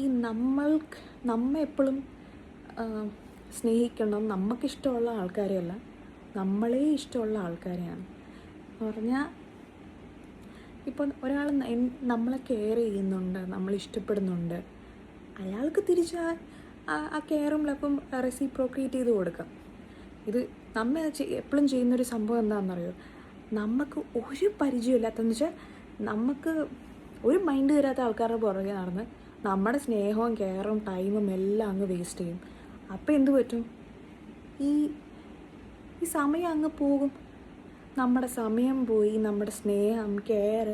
ഈ നമ്മെ എപ്പോഴും സ്നേഹിക്കണം നമുക്കിഷ്ടമുള്ള ആൾക്കാരെയല്ല, നമ്മളെ ഇഷ്ടമുള്ള ആൾക്കാരെയാണ്. എന്ന് പറഞ്ഞാൽ ഇപ്പം ഒരാൾ നമ്മളെ കെയർ ചെയ്യുന്നുണ്ട്, നമ്മൾ ഇഷ്ടപ്പെടുന്നുണ്ട്, അയാൾക്ക് തിരിച്ച് ആ കെയറും ലപ്പം റെസിപ്രോക്കേറ്റ് ചെയ്ത് കൊടുക്കാം. ഇത് നമ്മെ എപ്പോഴും ചെയ്യുന്നൊരു സംഭവം എന്താണെന്നറിയോ, നമുക്ക് ഒരു പരിചയമില്ലാത്തതെന്ന് വെച്ചാൽ നമുക്ക് ഒരു മൈൻഡ് തരാത്ത ആൾക്കാരുടെ പുറകെ നടന്ന് നമ്മുടെ സ്നേഹവും കെയറും ടൈമും എല്ലാം അങ്ങ് വേസ്റ്റ് ചെയ്യും. അപ്പോൾ എന്ത് പറ്റും? ഈ സമയം അങ്ങ് പോകും. നമ്മുടെ സമയം പോയി, നമ്മുടെ സ്നേഹം, കെയർ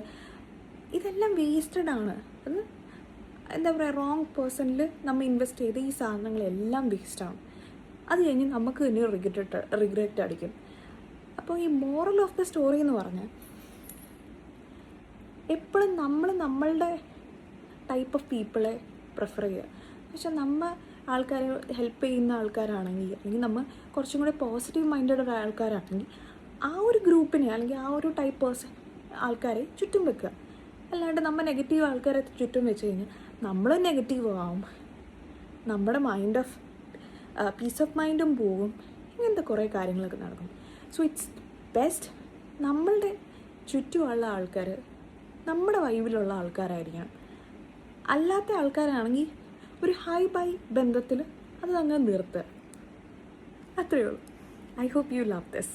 ഇതെല്ലാം വേസ്റ്റഡാണ്. അത് എന്താ പറയുക, റോങ് പേഴ്സണിൽ നമ്മൾ ഇൻവെസ്റ്റ് ചെയ്ത് ഈ സാധനങ്ങളെല്ലാം വേസ്റ്റാണ്. അത് കഴിഞ്ഞ് നമുക്ക് തന്നെ റിഗ്രറ്റ് അടിക്കും. അപ്പോൾ ഈ മോറൽ ഓഫ് ദ സ്റ്റോറി എന്ന് പറഞ്ഞാൽ എപ്പോഴും നമ്മളുടെ ടൈപ്പ് ഓഫ് പീപ്പിളെ പ്രിഫർ ചെയ്യുക. പക്ഷെ ആൾക്കാരെ ഹെൽപ്പ് ചെയ്യുന്ന ആൾക്കാരാണെങ്കിൽ, അല്ലെങ്കിൽ നമ്മൾ കുറച്ചും കൂടെ പോസിറ്റീവ് മൈൻഡഡ് ആൾക്കാരാണെങ്കിൽ ആ ഒരു ഗ്രൂപ്പിനെ അല്ലെങ്കിൽ ആ ഒരു ടൈപ്പ് ആൾക്കാരെ ചുറ്റും വെക്കുക. അല്ലാണ്ട് നമ്മൾ നെഗറ്റീവ് ആൾക്കാരെ ചുറ്റും വെച്ച് കഴിഞ്ഞാൽ നമ്മളും നെഗറ്റീവ് ആവും, നമ്മുടെ പീസ് ഓഫ് മൈൻഡും പോകും, ഇങ്ങനത്തെ കുറേ കാര്യങ്ങളൊക്കെ നടക്കും. സോ ഇറ്റ്സ് ബെസ്റ്റ് നമ്മളുടെ ചുറ്റുമുള്ള ആൾക്കാർ നമ്മുടെ വൈബിലുള്ള ആൾക്കാരായിരിക്കണം. അല്ലാത്ത ആൾക്കാരാണെങ്കിൽ ഒരു ഹൈ ബൈ ബന്ധത്തിൽ അത് അങ്ങ് നിർത്തുക. അത്രയേ ഉള്ളൂ. I hope you love this.